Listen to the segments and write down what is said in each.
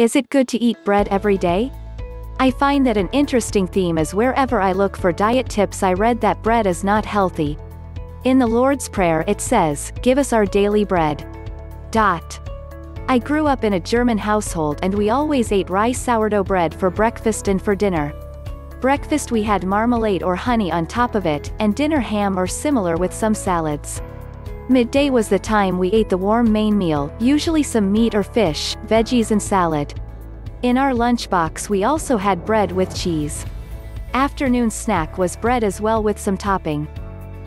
Is it good to eat bread every day? I find that an interesting theme is wherever I look for diet tips I read that bread is not healthy. In the Lord's Prayer it says, "Give us our daily bread." I grew up in a German household and we always ate rye sourdough bread for breakfast and for dinner. Breakfast we had marmalade or honey on top of it, and dinner ham or similar with some salads. Midday was the time we ate the warm main meal, usually some meat or fish, veggies and salad. In our lunchbox we also had bread with cheese. Afternoon snack was bread as well with some topping.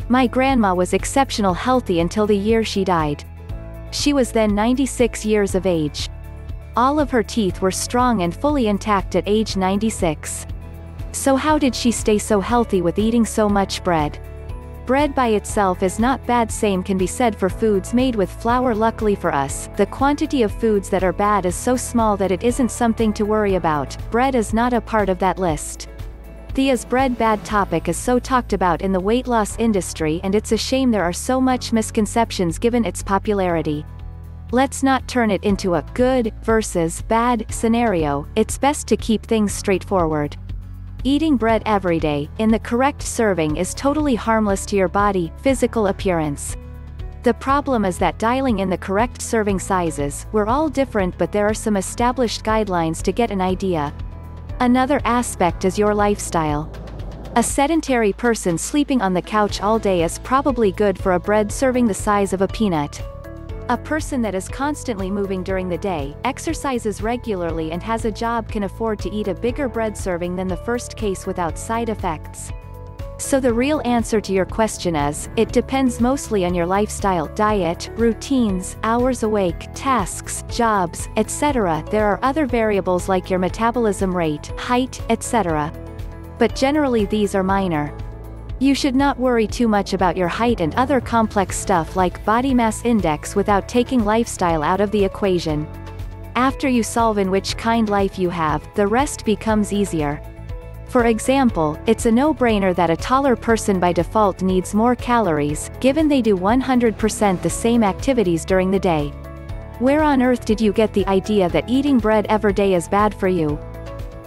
My grandma was exceptional healthy until the year she died. She was then 96 years of age. All of her teeth were strong and fully intact at age 96. So how did she stay so healthy with eating so much bread? Bread by itself is not bad, same can be said for foods made with flour. Luckily for us, the quantity of foods that are bad is so small that it isn't something to worry about. Bread is not a part of that list. The "is bread bad" topic is so talked about in the weight loss industry, and it's a shame there are so much misconceptions given its popularity. Let's not turn it into a good versus bad scenario. It's best to keep things straightforward. Eating bread every day, in the correct serving, is totally harmless to your body, physical appearance. The problem is that dialing in the correct serving sizes, we're all different, but there are some established guidelines to get an idea. Another aspect is your lifestyle. A sedentary person sleeping on the couch all day is probably good for a bread serving the size of a peanut. A person that is constantly moving during the day, exercises regularly and has a job can afford to eat a bigger bread serving than the first case without side effects. So the real answer to your question is, it depends mostly on your lifestyle, diet, routines, hours awake, tasks, jobs, etc. There are other variables like your metabolism rate, height, etc. But generally these are minor. You should not worry too much about your height and other complex stuff like body mass index without taking lifestyle out of the equation. After you solve in which kind life you have, the rest becomes easier. For example, it's a no-brainer that a taller person by default needs more calories, given they do 100% the same activities during the day. Where on earth did you get the idea that eating bread every day is bad for you?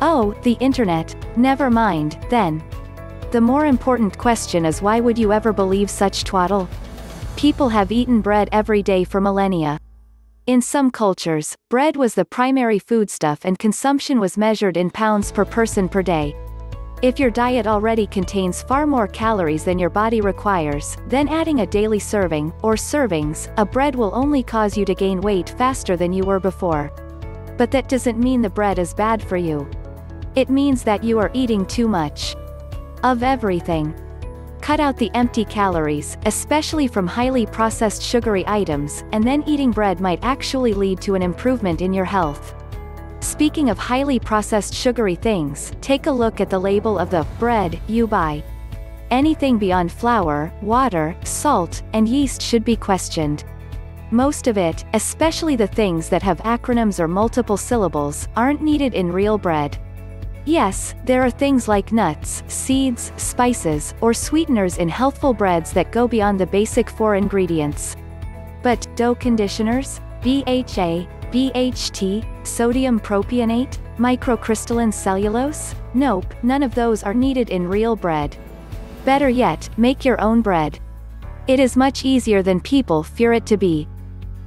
Oh, the internet. Never mind, then. The more important question is, why would you ever believe such twaddle? People have eaten bread every day for millennia. In some cultures, bread was the primary foodstuff and consumption was measured in pounds per person per day. If your diet already contains far more calories than your body requires, then adding a daily serving, or servings, of bread will only cause you to gain weight faster than you were before. But that doesn't mean the bread is bad for you. It means that you are eating too much of everything. Cut out the empty calories, especially from highly processed sugary items, and then eating bread might actually lead to an improvement in your health. Speaking of highly processed sugary things, take a look at the label of the bread you buy. Anything beyond flour, water, salt, and yeast should be questioned. Most of it, especially the things that have acronyms or multiple syllables, aren't needed in real bread. Yes, there are things like nuts, seeds, spices, or sweeteners in healthful breads that go beyond the basic 4 ingredients. But, dough conditioners? BHA, BHT, sodium propionate, microcrystalline cellulose? Nope, none of those are needed in real bread. Better yet, make your own bread. It is much easier than people fear it to be.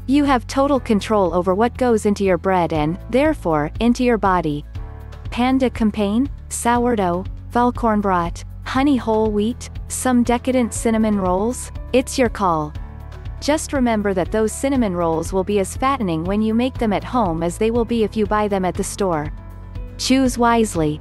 You have total control over what goes into your bread and, therefore, into your body. Panda campaign, sourdough, Vollkornbrot, honey whole wheat, some decadent cinnamon rolls? It's your call. Just remember that those cinnamon rolls will be as fattening when you make them at home as they will be if you buy them at the store. Choose wisely.